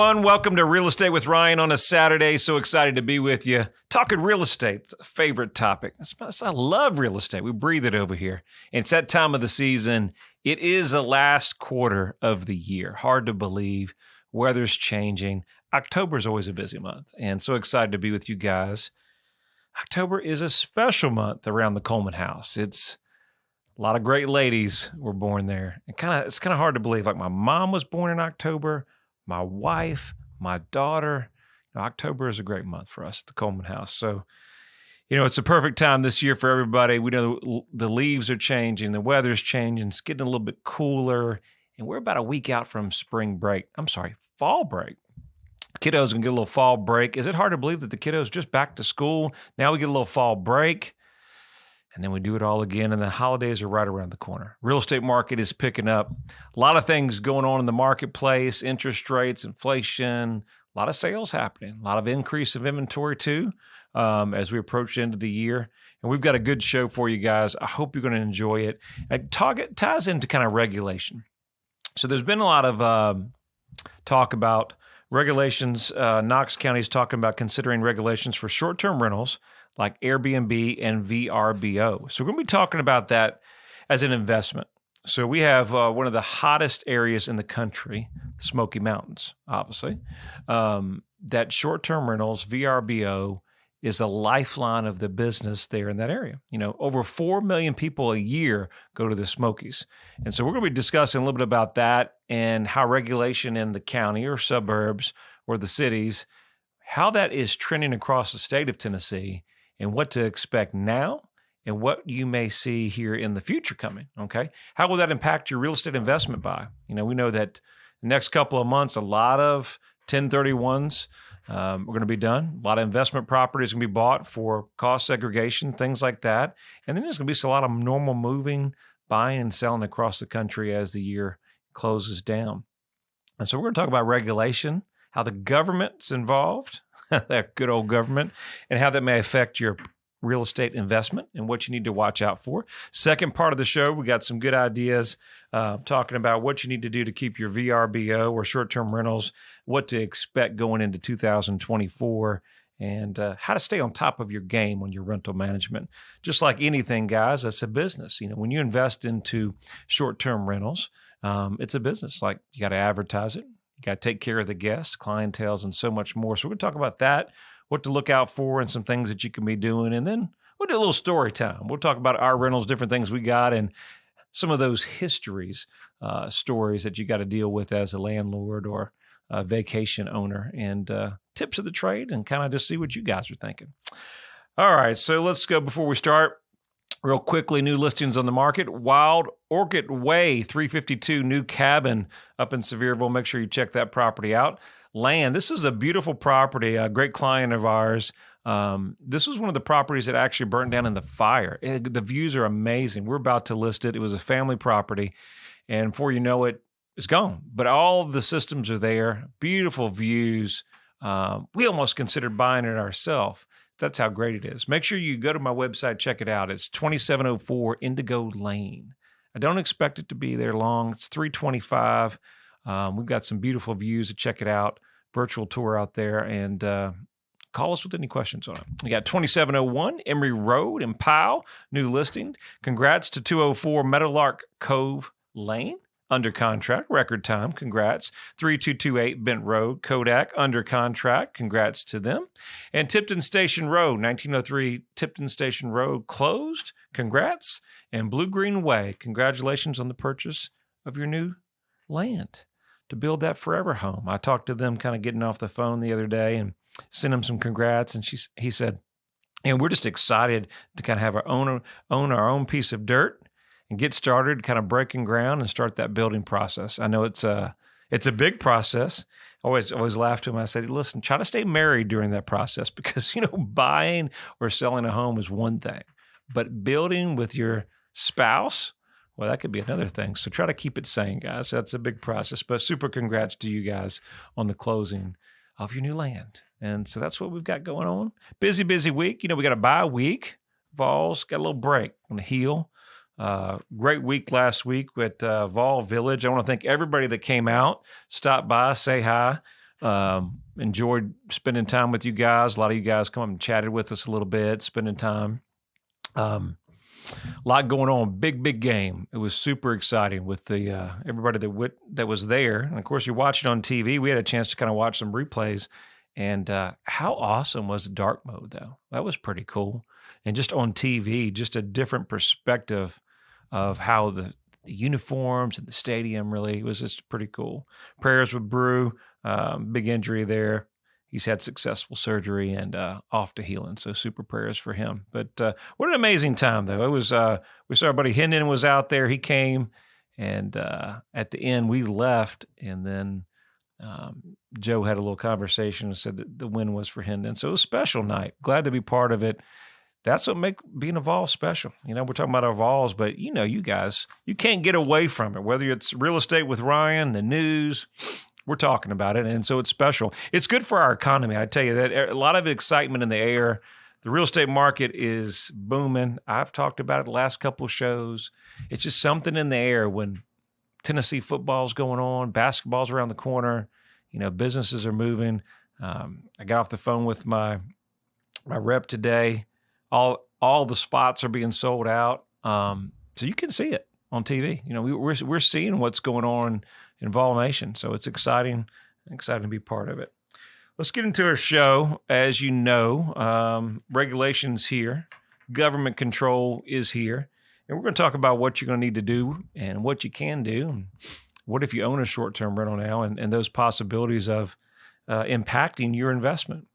everyone. Welcome to Real Estate with Ryan on a Saturday. So excited to be with you. Talking real estate, favorite topic. I love real estate. We breathe it over here. And it's that time of the season. It is the last quarter of the year. Hard to believe. Weather's changing. October is always a busy month. And so excited to be with you guys. October is a special month around the Coleman house. It's a lot of great ladies were born there. It's kind of hard to believe. Like my mom was born in October. My wife, my daughter. October is a great month for us at the Coleman house. So, it's a perfect time this year for everybody. We know the leaves are changing, the weather's changing, it's getting a little bit cooler, and we're about a week out from fall break. Kiddos can get a little fall break. Is it hard to believe that the kiddos just back to school? Now we get a little fall break. And then we do it all again, and the holidays are right around the corner. Real estate market is picking up. A lot of things going on in the marketplace, interest rates, inflation, a lot of sales happening, a lot of increase of inventory too as we approach the end of the year. And we've got a good show for you guys. I hope you're going to enjoy it. It ties into kind of regulation. So there's been a lot of talk about regulations. Knox County is talking about considering regulations for short-term rentals like Airbnb and VRBO. So we're going to be talking about that as an investment. So we have one of the hottest areas in the country, the Smoky Mountains, obviously. That short-term rentals, VRBO, is a lifeline of the business there in that area. Over 4 million people a year go to the Smokies. And so we're going to be discussing a little bit about that and how regulation in the county or suburbs or the cities, how that is trending across the state of Tennessee, and what to expect now and what you may see here in the future coming, okay? How will that impact your real estate investment buy? We know that the next couple of months, a lot of 1031s are going to be done. A lot of investment properties going to be bought for cost segregation, things like that. And then there's going to be a lot of normal moving, buying and selling across the country as the year closes down. And so we're going to talk about regulation, how the government's involved, that good old government, and how that may affect your real estate investment and what you need to watch out for. Second part of the show, we got some good ideas talking about what you need to do to keep your VRBO or short-term rentals, what to expect going into 2024, and how to stay on top of your game on your rental management. Just like anything, guys, that's a business. When you invest into short-term rentals, it's a business. Like you got to advertise it. You got to take care of the guests, clientels, and so much more. So we're going to talk about that, what to look out for, and some things that you can be doing. And then we'll do a little story time. We'll talk about our rentals, different things we got, and some of those stories that you got to deal with as a landlord or a vacation owner, and tips of the trade, and kind of just see what you guys are thinking. All right, so let's go before we start. Real quickly, new listings on the market. Wild Orchid Way, 352 new cabin up in Sevierville. Make sure you check that property out. Land. This is a beautiful property, a great client of ours. This was one of the properties that actually burned down in the fire. The views are amazing. We're about to list it. It was a family property, and before you know it, it's gone. But all of the systems are there. Beautiful views. We almost considered buying it ourselves. That's how great it is. Make sure you go to my website, check it out. It's 2704 Indigo Lane. I don't expect it to be there long. It's $325. We've got some beautiful views to check it out. Virtual tour out there, and call us with any questions on it. We got 2701 Emory Road in Powell, new listing. Congrats to 204 Meadowlark Cove Lane. Under contract, record time, congrats. 3228 Bent Road, Kodak, under contract, congrats to them. And Tipton Station Road, 1903 Tipton Station Road, closed, congrats. And Blue Green Way, congratulations on the purchase of your new land to build that forever home. I talked to them kind of getting off the phone the other day and sent him some congrats, and he said, and we're just excited to kind of have own our own piece of dirt and get started, kind of breaking ground and start that building process. I know it's a big process. I always laugh to him. I said, listen, try to stay married during that process because, buying or selling a home is one thing, but building with your spouse, well, that could be another thing. So try to keep it sane, guys. That's a big process, but super congrats to you guys on the closing of your new land. And so that's what we've got going on. Busy week. We got a bye week. Vols got a little break on the heel. Great week last week with Vol Village. I want to thank everybody that came out, stopped by, say hi. Enjoyed spending time with you guys. A lot of you guys come up and chatted with us a little bit, spending time. A lot going on, big game. It was super exciting with the everybody that was there. And of course, you're watching on TV. We had a chance to kind of watch some replays. And how awesome was dark mode, though? That was pretty cool. And just on TV, just a different perspective of how the uniforms and the stadium really was just pretty cool. Prayers with Brew, big injury there. He's had successful surgery and off to healing. So super prayers for him. But what an amazing time, though. It was, we saw our buddy Hendon was out there. He came, and at the end we left, and then Joe had a little conversation and said that the win was for Hendon. So it was a special night. Glad to be part of it. That's what makes being a Vol special. We're talking about our Vols, but you guys, you can't get away from it. Whether it's real estate with Ryan, the news, we're talking about it. And so it's special. It's good for our economy. I tell you that a lot of excitement in the air. The real estate market is booming. I've talked about it the last couple of shows. It's just something in the air when Tennessee football's going on, basketball's around the corner, businesses are moving. I got off the phone with my rep today. All the spots are being sold out. So you can see it on TV. We're seeing what's going on in Vol Nation. So it's exciting to be part of it. Let's get into our show. As you know, regulations here, government control is here. And we're going to talk about what you're going to need to do and what you can do. And what if you own a short-term rental now and those possibilities of impacting your investment.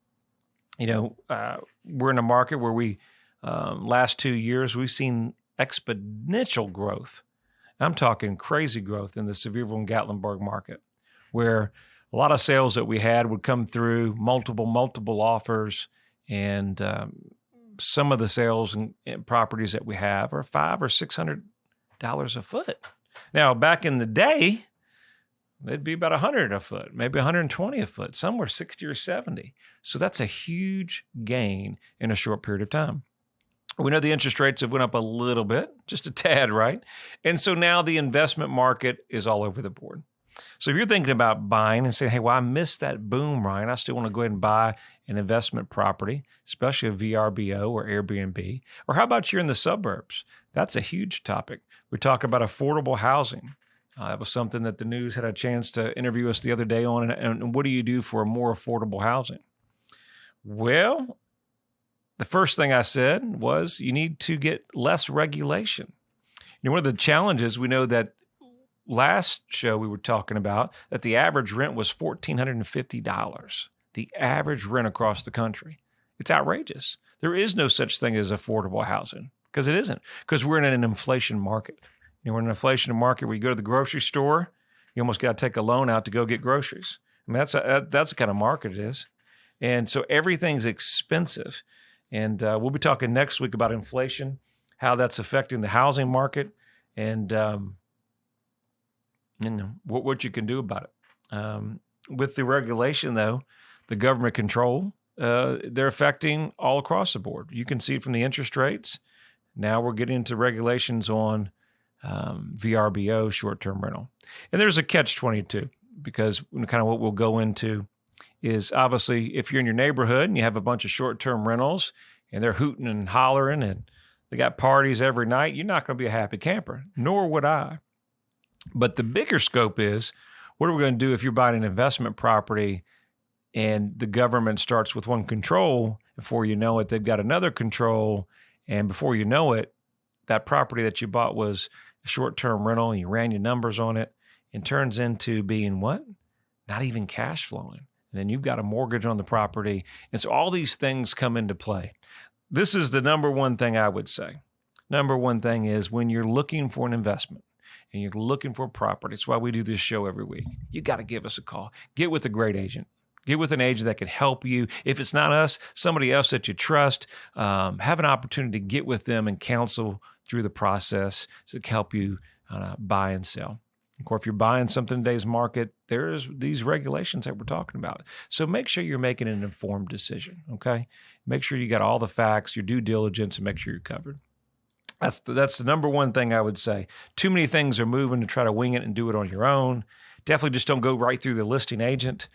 We're in a market where we, last 2 years, we've seen exponential growth. I'm talking crazy growth in the Sevierville and Gatlinburg market, where a lot of sales that we had would come through multiple offers, and some of the sales and properties that we have are $500 or $600 a foot. Now, back in the day, it'd be about $100 a foot, maybe $120 a foot, somewhere $60 or $70. So that's a huge gain in a short period of time. We know the interest rates have went up a little bit, just a tad, right? And so now the investment market is all over the board. So if you're thinking about buying and saying, hey, well, I missed that boom, Ryan, I still want to go ahead and buy an investment property, especially a VRBO or Airbnb, or how about you're in the suburbs? That's a huge topic. We talk about affordable housing. That was something that the news had a chance to interview us the other day on. And what do you do for a more affordable housing? Well, the first thing I said was you need to get less regulation. One of the challenges, we know that last show we were talking about that the average rent was $1,450. The average rent across the country. It's outrageous. There is no such thing as affordable housing because it isn't, because we're in an inflation market. We're in an inflation market where you go to the grocery store, you almost got to take a loan out to go get groceries. I mean, that's the kind of market it is. And so everything's expensive. And we'll be talking next week about inflation, how that's affecting the housing market, and what you can do about it. With the regulation, though, the government control, they're affecting all across the board. You can see it from the interest rates. Now we're getting into regulations on VRBO, short-term rental. And there's a catch-22 because kind of what we'll go into is obviously if you're in your neighborhood and you have a bunch of short-term rentals and they're hooting and hollering and they got parties every night, you're not going to be a happy camper, nor would I. But the bigger scope is, what are we going to do if you're buying an investment property and the government starts with one control, before you know it, they've got another control, and before you know it, that property that you bought was a short-term rental and you ran your numbers on it and turns into being what? Not even cash flowing. And then you've got a mortgage on the property. And so all these things come into play. This is the number one thing I would say. Number one thing is when you're looking for an investment and you're looking for a property, it's why we do this show every week. You got to give us a call. Get with a great agent. Get with an agent that can help you. If it's not us, somebody else that you trust, have an opportunity to get with them and counsel through the process to help you buy and sell. Of course, if you're buying something in today's market, there's these regulations that we're talking about. So make sure you're making an informed decision, okay? Make sure you got all the facts, your due diligence, and make sure you're covered. That's the number one thing I would say. Too many things are moving to try to wing it and do it on your own. Definitely just don't go right through the listing agent.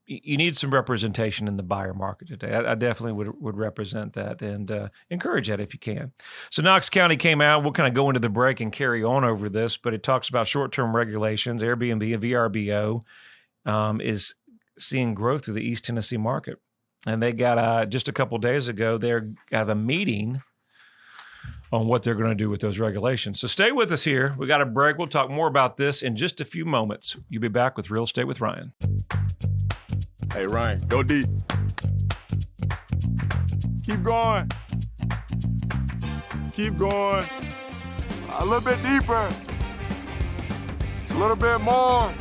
you need some representation in the buyer market today. I definitely would represent that and encourage that if you can. So Knox County came out. We'll kind of go into the break and carry on over this, but it talks about short-term regulations. Airbnb and VRBO is seeing growth through the East Tennessee market. And they got, just a couple days ago, they got a meeting on what they're going to do with those regulations. So stay with us here. We got a break. We'll talk more about this in just a few moments. You'll be back with Real Estate with Ryan. Hey, Ryan, go deep. Keep going. Keep going. A little bit deeper. A little bit more.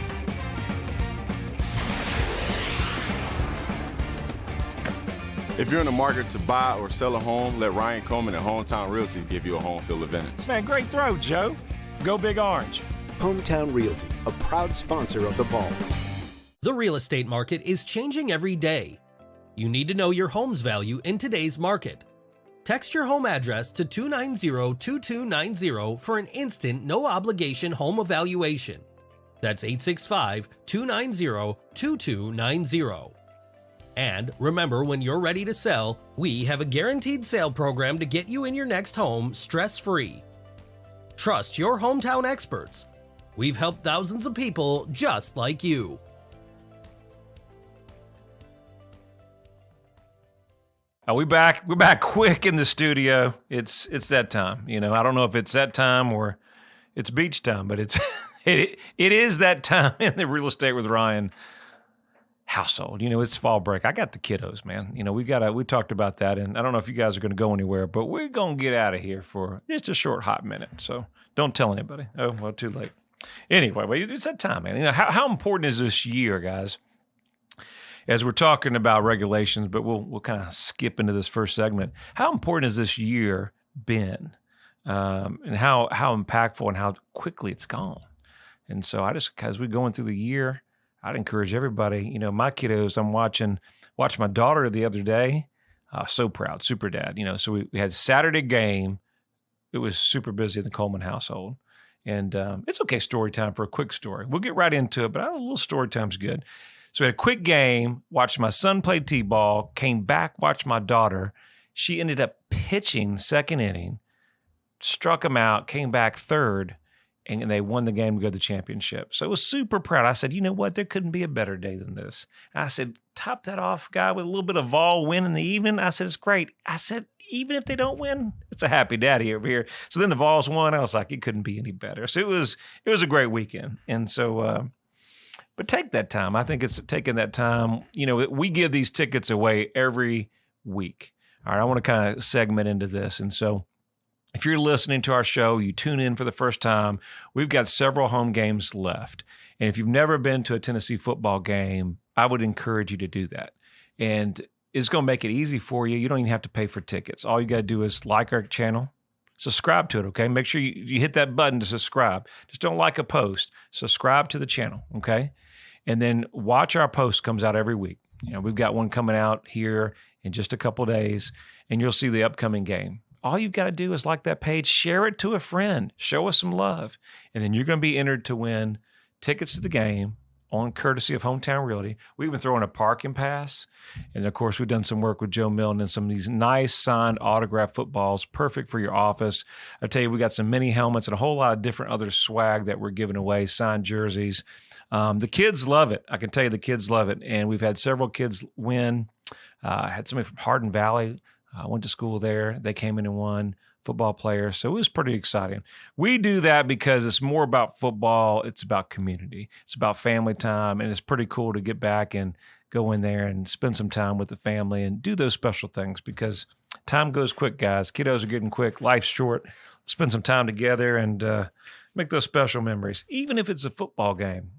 If you're in the market to buy or sell a home, let Ryan Coleman at Hometown Realty give you a home field advantage. Man, great throw, Joe. Go Big Orange. Hometown Realty, a proud sponsor of the Vols. The real estate market is changing every day. You need to know your home's value in today's market. Text your home address to 290-2290 for an instant, no-obligation home evaluation. That's 865-290-2290. And remember, when you're ready to sell, we have a guaranteed sale program to get you in your next home stress-free. Trust your hometown experts. We've helped thousands of people just like you. We're back quick in the studio. It's that time. You know, I don't know if it's that time or it's beach time, but it is that time in the Real Estate with Ryan household. You know, it's fall break. I got the kiddos, man. You know, we talked about that, and I don't know if you guys are going to go anywhere, but we're going to get out of here for just a short hot minute. So don't tell anybody. Oh, well, too late. Anyway, well, it's that time, man. You know, how important is this year, guys? As we're talking about regulations, but we'll kind of skip into this first segment. How important has this year been, and how impactful and how quickly it's gone? And so as we're going through the year, I'd encourage everybody. You know, my kiddos, I'm watching my daughter the other day. So proud, super dad. You know, so we had Saturday game. It was super busy in the Coleman household, and it's okay. Story time for a quick story. We'll get right into it, but a little story time's good. So we had a quick game, watched my son play t-ball, came back, watched my daughter. She ended up pitching second inning, struck him out, came back third, and they won the game to go to the championship. So I was super proud. I said, you know what? There couldn't be a better day than this. I said, top that off, guy, with a little bit of Vol win in the evening. I said, it's great. I said, even if they don't win, it's a happy daddy over here. So then the Vols won. I was like, it couldn't be any better. So it was a great weekend. And so, but take that time. I think it's taking that time. You know, we give these tickets away every week. All right, I want to kind of segment into this. And so if you're listening to our show, you tune in for the first time, we've got several home games left. And if you've never been to a Tennessee football game, I would encourage you to do that. And it's going to make it easy for you. You don't even have to pay for tickets. All you got to do is like our channel. Subscribe to it, okay? Make sure you hit that button to subscribe. Just don't like a post. Subscribe to the channel, okay? And then watch our post comes out every week. You know, we've got one coming out here in just a couple of days, and you'll see the upcoming game. All you've got to do is like that page, share it to a friend, show us some love, and then you're going to be entered to win tickets to the game on courtesy of Hometown Realty. We even throw in a parking pass. And, of course, we've done some work with Joe Milton and some of these nice signed autographed footballs, perfect for your office. I tell you, we got some mini helmets and a whole lot of different other swag that we're giving away, signed jerseys. The kids love it. I can tell you the kids love it. And we've had several kids win. I had somebody from Hardin Valley. I went to school there. They came in and won, football players. So it was pretty exciting. We do that because it's more about football. It's about community. It's about family time. And it's pretty cool to get back and go in there and spend some time with the family and do those special things because time goes quick, guys. Kiddos are getting quick. Life's short. Spend some time together and make those special memories, even if it's a football game.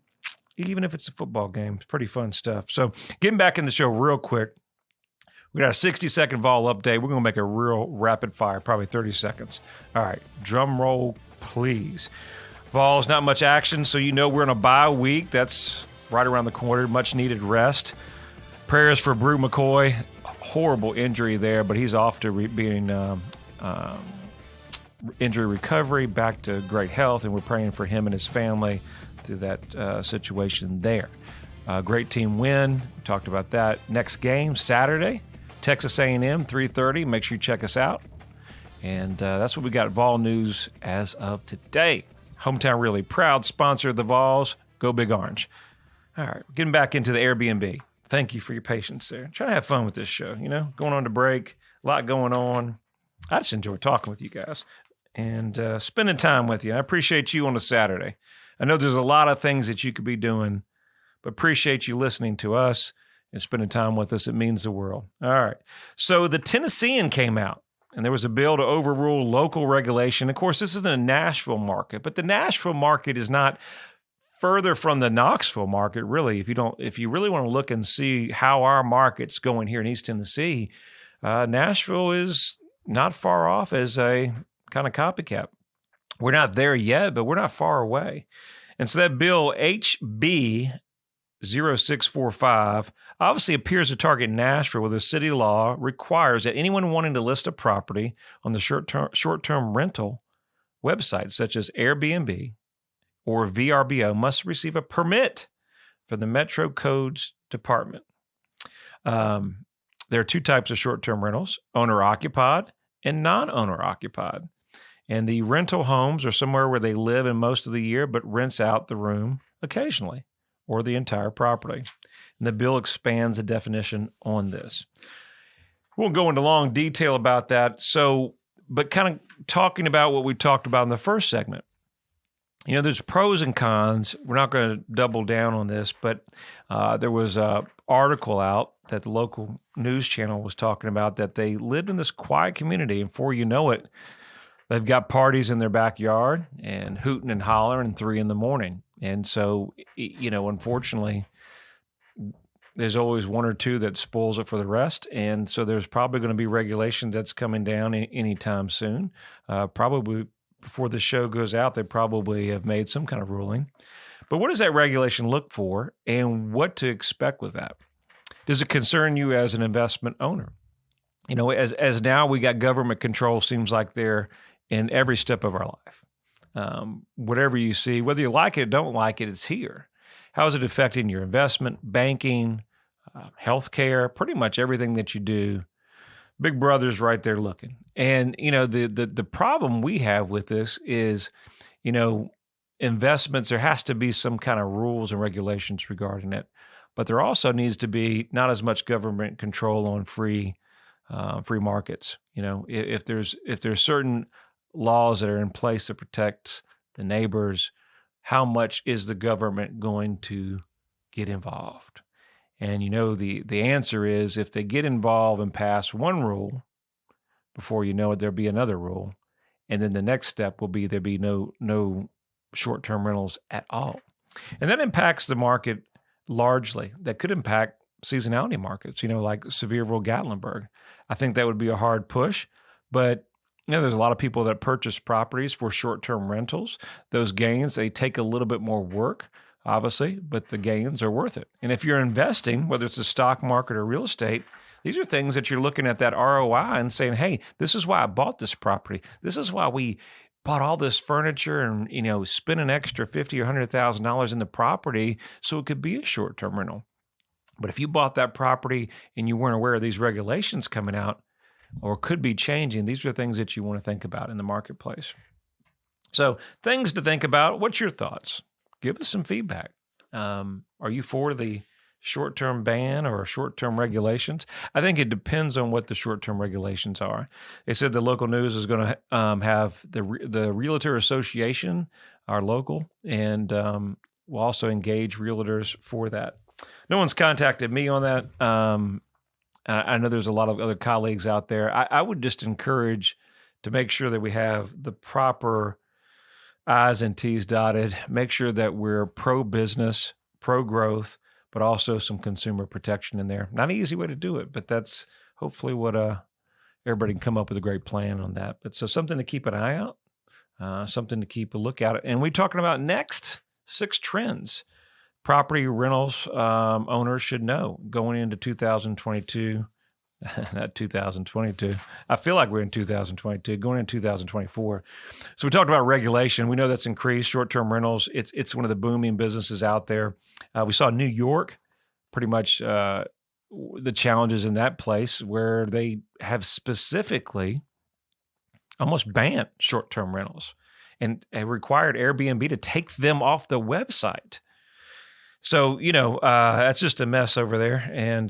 Even if it's a football game, it's pretty fun stuff. So getting back in the show real quick, we got a 60-second Vol update. We're going to make a real rapid fire, probably 30 seconds. All right, drum roll, please. Vols, not much action, so you know we're in a bye week. That's right around the corner, much needed rest. Prayers for Brew McCoy. Horrible injury there, but he's off to being injury recovery, back to great health, and we're praying for him and his family through that situation there. Great team win. We talked about that. Next game, Saturday, Texas A&M, 3:30. Make sure you check us out. And that's what we got at Vol News as of today. Hometown Realty, proud sponsor of the Vols. Go Big Orange. All right, getting back into the Airbnb. Thank you for your patience there. Trying to have fun with this show, going on to break, a lot going on. I just enjoy talking with you guys and spending time with you. I appreciate you on a Saturday. I know there's a lot of things that you could be doing, but appreciate you listening to us and spending time with us. It means the world. All right. So the Tennessean came out, and there was a bill to overrule local regulation. Of course, this is the Nashville market, but the Nashville market is not further from the Knoxville market, really. If you really want to look and see how our market's going here in East Tennessee, Nashville is not far off as a kind of copycat. We're not there yet, but we're not far away. And so that bill, HB 0645, obviously appears to target Nashville, where the city law requires that anyone wanting to list a property on the short-term rental websites such as Airbnb or VRBO must receive a permit from the Metro Codes Department. There are two types of short-term rentals, owner-occupied and non-owner-occupied. And the rental homes are somewhere where they live in most of the year but rents out the room occasionally or the entire property. And the bill expands the definition on this. We won't go into long detail about that. But kind of talking about what we talked about in the first segment. There's pros and cons. We're not going to double down on this, but there was an article out that the local news channel was talking about that they lived in this quiet community, and before you know it, they've got parties in their backyard and hooting and hollering at 3 a.m. And so, unfortunately, there's always one or two that spoils it for the rest. And so there's probably going to be regulation that's coming down anytime soon. Probably before the show goes out, they probably have made some kind of ruling. But what does that regulation look for, and what to expect with that? Does it concern you as an investment owner? As now we got government control, seems like they're in every step of our life. Whatever you see, whether you like it or don't like it, it's here. How is it affecting your investment, banking, healthcare, pretty much everything that you do? Big Brother's right there looking. And, the problem we have with this is, investments, there has to be some kind of rules and regulations regarding it. But there also needs to be not as much government control on free markets. If there's certain laws that are in place that protects the neighbors, how much is the government going to get involved? And the answer is, if they get involved and pass one rule, before you know it, there'll be another rule. And then the next step will be there'll be no short-term rentals at all. And that impacts the market largely. That could impact seasonality markets, like Sevierville, Gatlinburg. I think that would be a hard push, but there's a lot of people that purchase properties for short-term rentals. Those gains, they take a little bit more work, obviously, but the gains are worth it. And if you're investing, whether it's the stock market or real estate, these are things that you're looking at that ROI and saying, hey, this is why I bought this property. This is why we bought all this furniture and, spent an extra $50,000 or $100,000 in the property so it could be a short-term rental. But if you bought that property and you weren't aware of these regulations coming out or could be changing, these are things that you want to think about in the marketplace. So things to think about. What's your thoughts? Give us some feedback. Are you for the short-term ban or short-term regulations? I think it depends on what the short-term regulations are. They said the local news is going to have the Realtor Association, our local, and we'll also engage realtors for that. No one's contacted me on that. I know there's a lot of other colleagues out there. I would just encourage to make sure that we have the proper I's and T's dotted, make sure that we're pro-business, pro-growth, but also some consumer protection in there. Not an easy way to do it, but that's hopefully what everybody can come up with a great plan on that. But so something to keep an eye out, something to keep a look at. And we're talking about next 6 trends property rentals owners should know going into 2022 not 2022. I feel like we're in 2022, going in 2024. So we talked about regulation. We know that's increased short-term rentals. It's one of the booming businesses out there. We saw New York, pretty much the challenges in that place where they have specifically almost banned short-term rentals and required Airbnb to take them off the website. So, that's just a mess over there. And,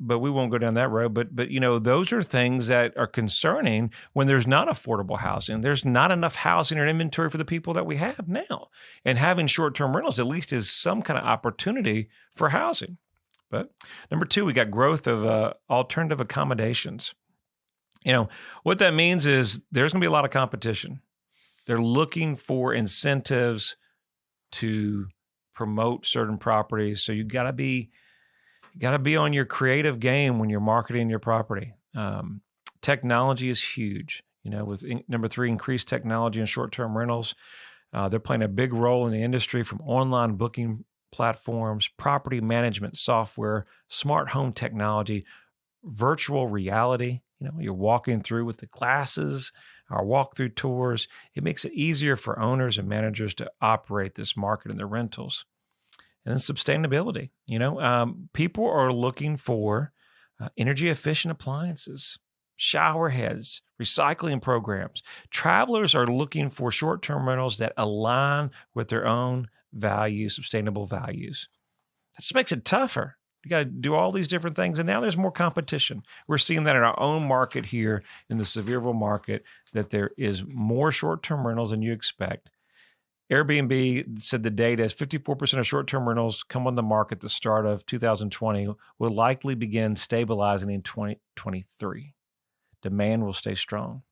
but we won't go down that road. But those are things that are concerning when there's not affordable housing. There's not enough housing or inventory for the people that we have now. And having short-term rentals at least is some kind of opportunity for housing. But number two, we got growth of alternative accommodations. What that means is there's going to be a lot of competition. They're looking for incentives to promote certain properties. So you got to be on your creative game when you're marketing your property. Technology is huge. With number three, increased technology and short-term rentals. They're playing a big role in the industry, from online booking platforms, property management software, smart home technology, virtual reality. You're walking through with the glasses, our walkthrough tours. It makes it easier for owners and managers to operate this market in their rentals. And then sustainability. People are looking for energy efficient appliances, shower heads, recycling programs. Travelers are looking for short-term rentals that align with their own values, sustainable values. That just makes it tougher. You got to do all these different things. And now there's more competition. We're seeing that in our own market here in the Sevierville market, that there is more short-term rentals than you expect. Airbnb said the data is 54% of short-term rentals come on the market at the start of 2020 will likely begin stabilizing in 2023. Demand will stay strong.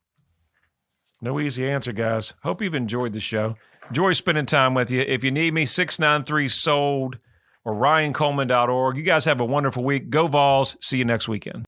No easy answer, guys. Hope you've enjoyed the show. Enjoy spending time with you. If you need me, 693-SOLD or RyanColeman.org. You guys have a wonderful week. Go Vols. See you next weekend.